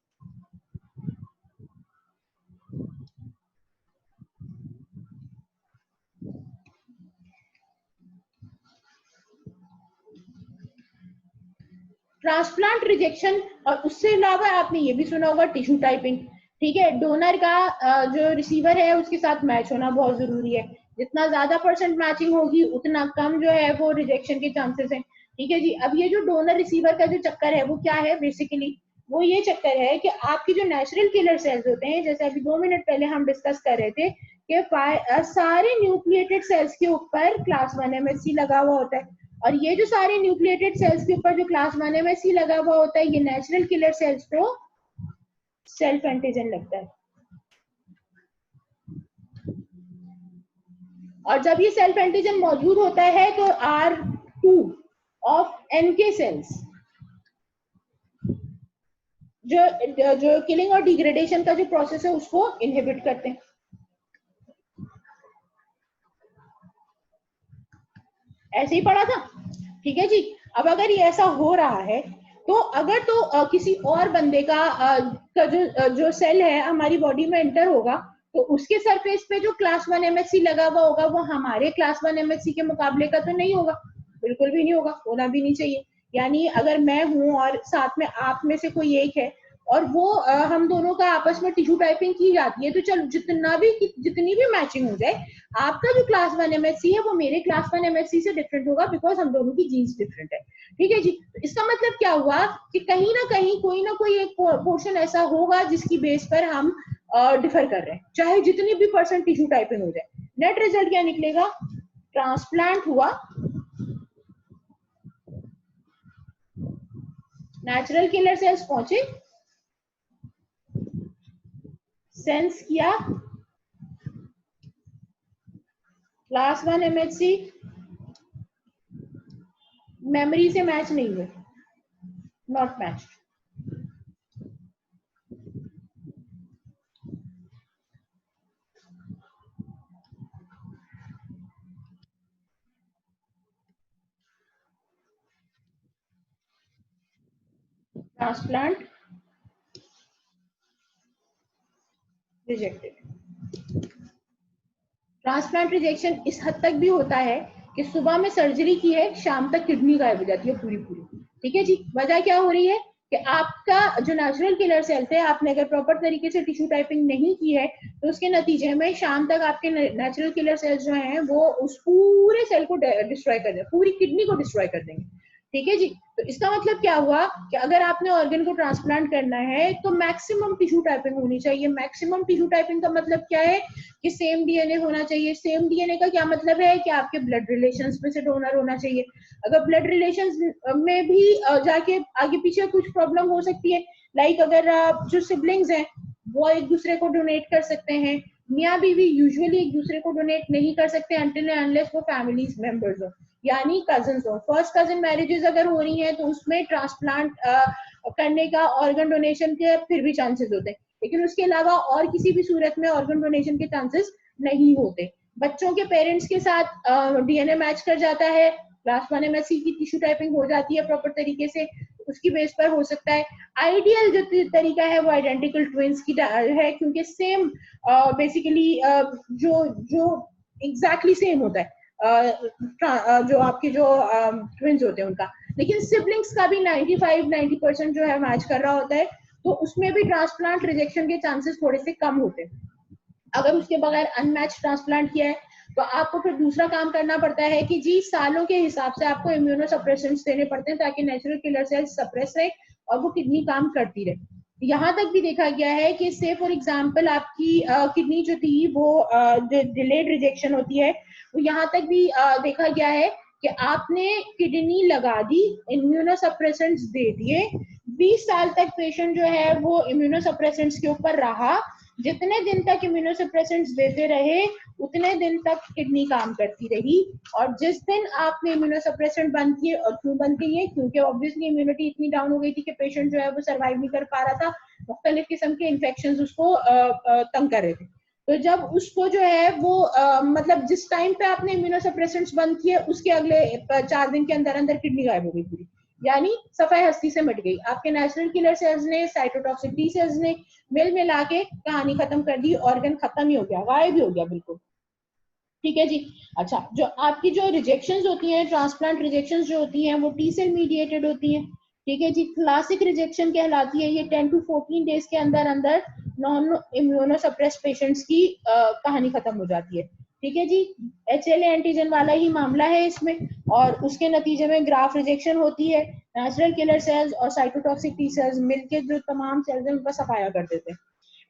ट्रांसप्लांट रिजेक्शन, और उससे अलावा आपने ये भी सुना होगा टिश्यू टाइपिंग, ठीक है। डोनर का जो रिसीवर है उसके साथ मैच होना बहुत जरूरी है। जितना ज्यादा परसेंट मैचिंग होगी उतना कम जो है वो रिजेक्शन के चांसेस हैं, ठीक है जी। अब ये जो डोनर रिसीवर का जो चक्कर है वो क्या है, बेसिकली वो ये चक्कर है कि आपकी जो नेचुरल किलर सेल्स होते हैं, जैसे अभी 2 मिनट पहले हम डिस्कस कर रहे थे कि सारे न्यूक्लिएटेड सेल्स के ऊपर क्लास 1 एमएससी लगा हुआ होता है, और ये जो सारे न्यूक्लिएटेड सेल्स के ऊपर जो क्लास 1 एमएससी लगा हुआ होता है, ये नेचुरल किलर सेल्स को सेल्फ एंटीजन लगता है। और जब ये सेल्फ एंटीजन मौजूद होता है तो R2 ऑफ NK सेल्स जो किलिंग और डिग्रेडेशन का जो प्रोसेस है उसको इनहिबिट करते हैं। ऐसे ही पढ़ा था, ठीक है जी। अब अगर ये ऐसा हो रहा है तो अगर तो किसी और बंदे का जो सेल है हमारी बॉडी में एंटर होगा तो उसके सरफेस पे जो क्लास 1 एमएससी लगा हुआ होगा वो हमारे क्लास 1 एमएससी के मुकाबले का तो नहीं होगा, बिल्कुल भी नहीं होगा, होना भी नहीं चाहिए। यानी अगर मैं हूं और साथ में आप में से कोई एक है और वो हम दोनों का आपस में टिश्यू टाइपिंग की जाती है तो चलो जितनी भी मैचिंग हो जाए, आपका जो क्लास 1 एमएससी है वो मेरे क्लास 1 एमएससी से डिफरेंट होगा बिकॉज हम दोनों की जीन्स डिफरेंट है, ठीक है जी। तो इसका मतलब क्या हुआ कि कहीं ना कोई एक पोर्शन ऐसा होगा जिसकी बेस पर हम डिफर कर रहे हैं, चाहे जितनी भी परसेंट टिश्यू टाइपिंग हो जाए। नेट रिजल्ट क्या निकलेगा, ट्रांसप्लांट हुआ, नेचुरल किलर सेल्स पहुंचे, सेंस किया, क्लास 1 एमएचसी मेमोरी से मैच नहीं हुए, not match. Transplant rejected. Transplant rejection इस हद तक भी होता है कि सुबह में सर्जरी की है, शाम तक किडनी गायब हो जाती है पूरी पूरी, ठीक है जी। वजह क्या हो रही है कि आपका जो नेचुरल किलर सेल थे आपने अगर प्रॉपर तरीके से टिश्यू टाइपिंग नहीं की है तो उसके नतीजे में शाम तक आपके नेचुरल किलर सेल्स जो हैं वो उस पूरे सेल को डिस्ट्रॉय कर देंगे, पूरी किडनी को डिस्ट्रॉय कर देंगे, ठीक है जी। तो इसका मतलब क्या हुआ कि अगर आपने ऑर्गन को ट्रांसप्लांट करना है तो मैक्सिमम टिश्यू टाइपिंग होनी चाहिए। मैक्सिमम टिश्यू टाइपिंग का मतलब क्या है कि सेम डीएनए होना चाहिए। सेम डीएनए का क्या मतलब है कि आपके ब्लड रिलेशंस में से डोनर होना चाहिए। अगर ब्लड रिलेशंस में भी जाके आगे पीछे कुछ प्रॉब्लम हो सकती है, लाइक अगर जो सिबलिंग्स हैं वो एक दूसरे को डोनेट कर सकते हैं, मियाँ बीवी यूजुअली एक दूसरे को डोनेट नहीं कर सकते अनटिल अनलेस वो फैमिली मेंबर्स हो, यानी कजन्स हो। फर्स्ट कजन मैरिजेस अगर हो रही हैं तो उसमें ट्रांसप्लांट करने का, ऑर्गन डोनेशन के फिर भी चांसेस होते हैं, लेकिन उसके अलावा और किसी भी सूरत में ऑर्गन डोनेशन के चांसेस नहीं होते। बच्चों के पेरेंट्स के साथ डीएनए मैच कर जाता है, क्लास 1 एमएससी की टिश्यू टाइपिंग हो जाती है प्रॉपर तरीके से, उसकी बेस पर हो सकता है। आइडियल जो तरीका है वो आइडेंटिकल ट्विंस की है, क्योंकि सेम बेसिकली जो जो एग्जैक्टली सेम होता है जो आपके जो ट्विंस होते हैं उनका। लेकिन सिबलिंग्स का भी 95-90% जो है मैच कर रहा होता है, तो उसमें भी ट्रांसप्लांट रिजेक्शन के चांसेस थोड़े से कम होते हैं। अगर उसके बगैर अनमैच ट्रांसप्लांट किया है तो आपको फिर दूसरा काम करना पड़ता है कि जी सालों के हिसाब से आपको इम्यूनो सप्रेशंस देने पड़ते हैं ताकि नेचुरल किलर सेल्स सप्रेस रहे और वो किडनी काम करती रहे। यहाँ तक भी देखा गया है कि से फॉर एग्जाम्पल आपकी किडनी जो थी वो डिलेड रिजेक्शन होती है, तो यहाँ तक भी देखा गया है कि आपने किडनी लगा दी, इम्यूनोसप्रेसेंट्स दे दिए, 20 साल तक पेशेंट जो है वो इम्यूनोसप्रेसेंट्स के ऊपर रहा, जितने दिन तक इम्यूनोसप्रेसेंट्स देते रहे उतने दिन तक किडनी काम करती रही। और जिस दिन आपने इम्यूनोसप्रेसेंट बंद किए, और क्यों बंद किए, क्योंकि ऑब्वियसली इम्यूनिटी इतनी डाउन हो गई थी कि पेशेंट जो है वो सर्वाइव नहीं कर पा रहा था, मुख्तलिफ किस्म के इन्फेक्शन उसको तंग कर रहे थे। तो जब उसको जो है वो मतलब जिस टाइम पे आपने इम्यूनोसप्रेसेंट्स बंद किए उसके अगले 4 दिन के अंदर अंदर किडनी गायब हो गई पूरी, यानी सफाई हस्ती से मिट गई। आपके नेचुरल किलर सेल्स ने, साइटोटॉक्सिक टी सेल्स ने मिल मिला के कहानी खत्म कर दी, ऑर्गन खत्म ही हो गया, गायब ही हो गया बिल्कुल। ठीक है जी। अच्छा, जो आपकी जो रिजेक्शंस होती हैं, ट्रांसप्लांट रिजेक्शंस जो होती हैं वो टी सेल मीडिएटेड होती हैं। ठीक है जी। क्लासिक रिजेक्शन कहलाती है, ये 10 to 14 डेज के अंदर अंदर नॉन इम्यूनोसप्रेस पेशेंट्स की कहानी खत्म हो जाती है। ठीक है जी। HLA एंटीजन वाला ही मामला है इसमें, और उसके नतीजे में ग्राफ रिजेक्शन होती है। नेचुरल किलर सेल्स और साइटोटॉक्सिक टी सेल्स मिलकर जो तमाम सेल्स हैं उनका सफाया कर देते हैं।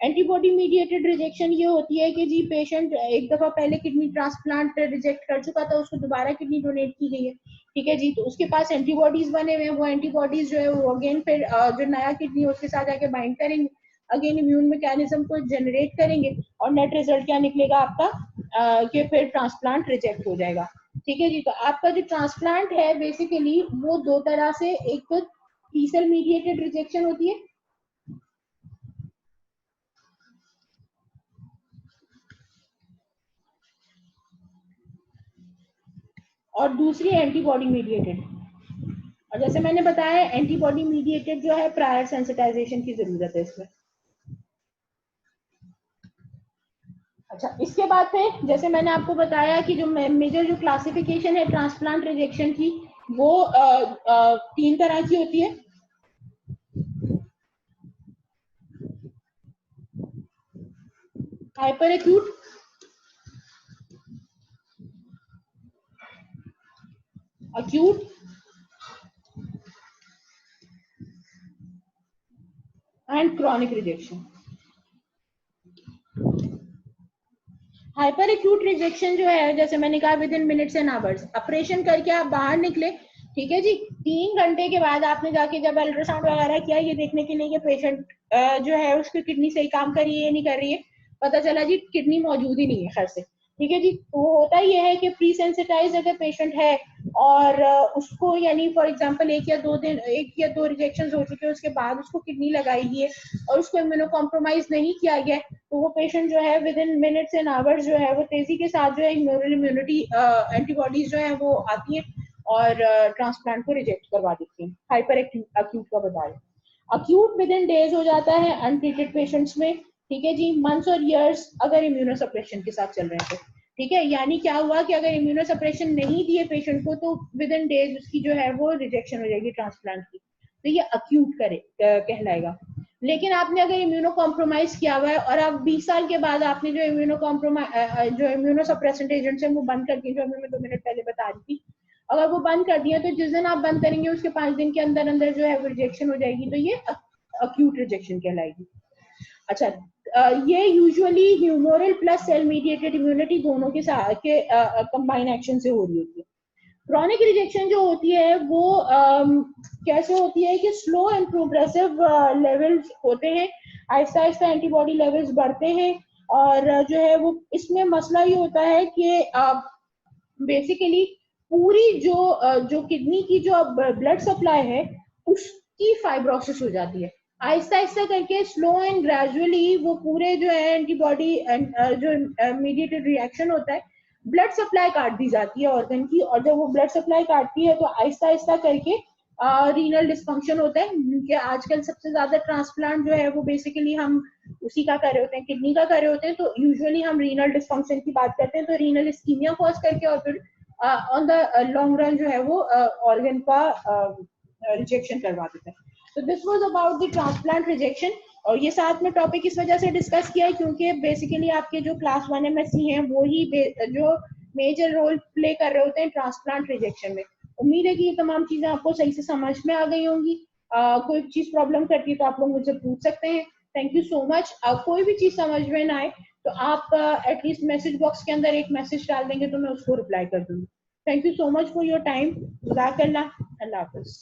एंटीबॉडी मीडिएटेड रिजेक्शन ये होती है कि जी पेशेंट एक दफा पहले किडनी ट्रांसप्लांट रिजेक्ट कर चुका था, उसको दोबारा किडनी डोनेट की गई है। ठीक है जी। तो उसके पास एंटीबॉडीज बने हुए हैं, वो एंटीबॉडीज जो है वो अगेन फिर जो नया किडनी उसके साथ जाके बाइंड करेंगे, अगेन इम्यून मैकेनिज्म को जनरेट करेंगे, और नेट रिजल्ट क्या निकलेगा आपका कि फिर ट्रांसप्लांट रिजेक्ट हो जाएगा। ठीक है जी। तो आपका जो ट्रांसप्लांट है बेसिकली वो दो तरह से, एक तो टी सेल मीडिएटेड रिजेक्शन होती है, और दूसरी एंटीबॉडी मीडिएटेड। और जैसे मैंने बताया एंटीबॉडी मीडिएटेड जो है प्रायर सेंसिटाइजेशन की जरूरत है इसमें। अच्छा, इसके बाद फिर जैसे मैंने आपको बताया कि जो मेजर जो क्लासिफिकेशन है ट्रांसप्लांट रिजेक्शन की, वो 3 तरह की होती है। Hyper acute, acute and chronic rejection। Hyper acute rejection जो है, जैसे मैंने कहा with in minutes and hours, operation करके आप बाहर निकले, ठीक है जी, 3 घंटे के बाद आपने जाके जब अल्ट्रासाउंड वगैरह किया ये देखने के लिए कि पेशेंट जो है उसकी किडनी सही काम कर रही है या नहीं कर रही है, पता चला जी किडनी मौजूद ही नहीं है खैर से। ठीक है जी। तो होता ये है कि प्री सेंसिटाइज अगर पेशेंट है और उसको यानी फॉर एग्जांपल 1 या 2 रिजेक्शन हो चुके हैं, उसके बाद उसको किडनी लगाई गई है और उसको इम्यूनो कॉम्प्रोमाइज नहीं किया गया, तो वो पेशेंट जो है with in minutes and hours जो है वो तेजी के साथ जो है इम्यूनिटी एंटीबॉडीज जो है वो आती है और ट्रांसप्लांट को रिजेक्ट करवा देती है। हाइपर एक्यूट का बता रहे, अक्यूट विद इन डेज हो जाता है अनट्रीटेड पेशेंट्स में। ठीक है जी। मंथ्स और इयर्स अगर इम्यूनोसप्रेशन के साथ चल रहे हैं तो। ठीक है, यानी क्या हुआ कि अगर इम्यूनोसप्रेशन नहीं दिए पेशेंट को तो विद इन डेज उसकी जो है वो रिजेक्शन हो जाएगी ट्रांसप्लांट की, तो ये अक्यूट कहलाएगा। लेकिन आपने अगर इम्यूनो कॉम्प्रोमाइज किया हुआ है और अब 20 साल के बाद आपने जो इम्यूनो सप्रेसेंट एजेंट्स हैं वो बंद कर दिए, जो मैं 2 मिनट पहले बता रही थी, अगर वो बंद कर दिया तो जिस दिन आप बंद करेंगे उसके 5 दिन के अंदर अंदर जो है वो रिजेक्शन हो जाएगी, तो ये अक्यूट रिजेक्शन कहलाएगी। अच्छा, ये usually humoral plus cell mediated immunity दोनों के साथ के कंबाइन एक्शन से हो रही होती है। क्रॉनिक रिजेक्शन जो होती है वो कैसे होती है कि स्लो एंड प्रोग्रेसिव लेवल्स होते हैं, आहिस्ता आहिस्ता एंटीबॉडी लेवल्स बढ़ते हैं, और जो है वो इसमें मसला ये होता है कि बेसिकली पूरी जो किडनी की जो ब्लड सप्लाई है उसकी फाइब्रोसिस हो जाती है, आहिस्ता आहिस्ता करके स्लो एंड ग्रेजुअली वो पूरे जो है एंटीबॉडी जो मीडिएटेड रिएक्शन होता है, ब्लड सप्लाई काट दी जाती है ऑर्गन की, और जब वो ब्लड सप्लाई काटती है तो आहिस्ता आहिस्ता करके रीनल डिस्फंक्शन होता है, क्योंकि आजकल सबसे ज्यादा ट्रांसप्लांट जो है वो बेसिकली हम उसी का कर रहे होते हैं, किडनी का कर रहे होते हैं, तो यूजुअली हम रीनल डिस्फंक्शन की बात करते हैं, तो रीनल इस्कीमिया कॉज करके और फिर ऑन द लॉन्ग रन जो है वो ऑर्गन का रिजेक्शन करवा देता है। तो this was about the transplant rejection, और ये साथ में टॉपिक इस वजह से डिस्कस किया है क्योंकि बेसिकली आपके जो क्लास 1 MSc हैं वो ही जो मेजर रोल प्ले कर रहे होते हैं ट्रांसप्लांट रिजेक्शन में। उम्मीद है कि ये तमाम चीजें आपको सही से समझ में आ गई होंगी। कोई चीज प्रॉब्लम करती है तो आप लोग मुझसे पूछ सकते हैं। Thank you so much. कोई भी चीज समझ में ना आए तो आप एटलीस्ट मैसेज बॉक्स के अंदर एक मैसेज डाल देंगे तो मैं उसको रिप्लाई कर दूंगी। Thank you so much for your time. जज़ाकल्लाह। अल्लाह हाफिज।